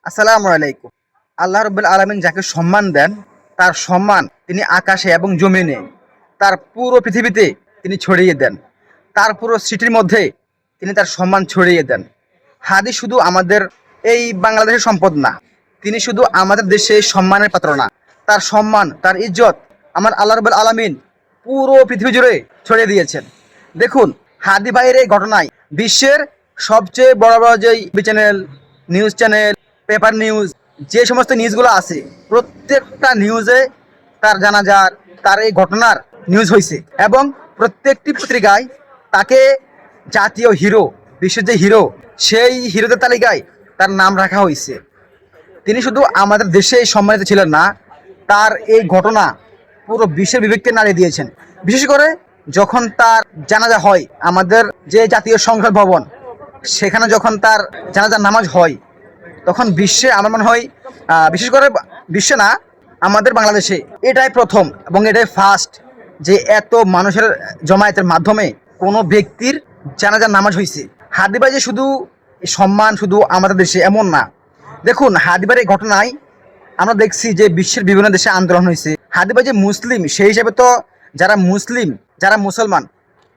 আসসালামু আলাইকুম। আল্লাহ রাব্বুল আলামিন যাকে সম্মান দেন, তার সম্মান তিনি আকাশে এবং জমিনে, তার পুরো পৃথিবীতে তিনি ছড়িয়ে দেন। তার পুরো সিটির মধ্যে তিনি তার সম্মান ছড়িয়ে দেন। হাদি শুধু আমাদের এই বাংলাদেশের সম্পদ না, তিনি শুধু আমাদের দেশে সম্মানের পাত্র না, তার সম্মান, তার ইজ্জত আমার আল্লাহ রাব্বুল আলামিন পুরো পৃথিবী জুড়ে ছড়িয়ে দিয়েছেন। দেখুন, হাদি ভাইয়ের এই ঘটনায় বিশ্বের সবচেয়ে বড় বড় যেই channel, news channel, paper news, যে সমস্ত নিউজগুলো আছে, প্রত্যেকটা নিউজে তার জানাজার, তার এই ঘটনার নিউজ হয়েছে এবং প্রত্যেকটি পত্রিকায় তাকে জাতীয় হিরো, বিশ্বের যে হিরো, সেই হিরোদের তালিকায় তার নাম রাখা হয়েছে। তিনি শুধু আমাদের দেশে সম্মানিত ছিলেন না, তার এই ঘটনা পুরো বিশ্বের বিবেককে নাড়িয়ে দিয়েছেন। বিশেষ করে যখন তার জানাজা হয়, আমাদের যে জাতীয় সংসদ ভবন, সেখানে যখন তার জানাজার নামাজ হয়, তখন বিশ্বে আমার মনে হয় বিশেষ করে বিশ্বে না, আমাদের বাংলাদেশে এটাই প্রথম এবং এটাই ফার্স্ট যে এত মানুষের জমায়েতের মাধ্যমে কোনো ব্যক্তির জানাজার নামাজ হয়েছে। হাদিবাই যে শুধু সম্মান শুধু আমাদের দেশে এমন না। দেখুন, হাদিবার এই ঘটনায় আমরা দেখছি যে বিশ্বের বিভিন্ন দেশে আন্দোলন হয়েছে। হাদিবাই যে মুসলিম, সেই হিসেবে তো যারা মুসলিম, যারা মুসলমান,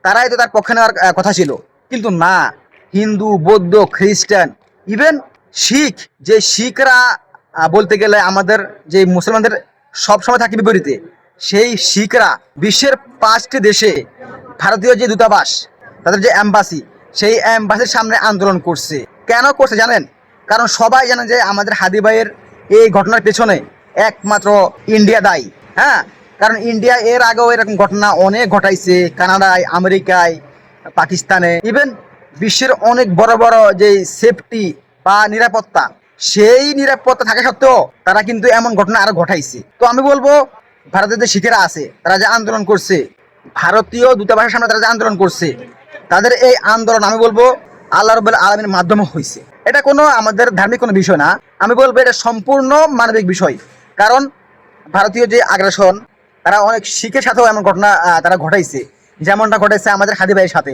তারাই তো তার পক্ষে নেওয়ার কথা ছিল, কিন্তু না, হিন্দু, বৌদ্ধ, খ্রিস্টান, ইভেন শিখ, যে শিখরা বলতে গেলে আমাদের যে মুসলমানদের সবসময় থাকে বিপরীতে, সেই শিখরা বিশ্বের 5টি দেশে ভারতীয় যে দূতাবাস, তাদের যে অ্যাম্বাসি, সেই অ্যাম্বাসির সামনে আন্দোলন করছে। কেন করছে জানেন? কারণ সবাই জানে যে আমাদের হাদি ভাইয়ের এই ঘটনার পেছনে একমাত্র ইন্ডিয়া দায়ী। হ্যাঁ, কারণ ইন্ডিয়া এর আগেও এরকম ঘটনা অনেক ঘটাইছে, কানাডায়, আমেরিকায়, পাকিস্তানে, ইভেন বিশ্বের অনেক বড় বড় যে সেফটি বা নিরাপত্তা, সেই নিরাপত্তা থাকা সত্ত্বেও তারা কিন্তু এমন ঘটনা আরো ঘটাইছে। তো আমি বলবো, ভারতের যে শিখেরা আছে, তারা যে আন্দোলন করছে, ভারতীয় দূতাবাসের সামনে তারা যে আন্দোলন করছে, তাদের এই আন্দোলন আমি বলবো আল্লাহ রাব্বুল আলামিনের মাধ্যমে হয়েছে। এটা কোনো আমাদের ধার্মিক কোনো বিষয় না, আমি বলবো এটা সম্পূর্ণ মানবিক বিষয়। কারণ ভারতীয় যে আগ্রাসন, তারা অনেক শিখের সাথেও এমন ঘটনা তারা ঘটাইছে, যেমনটা ঘটাইছে আমাদের হাদি ভাইয়ের সাথে।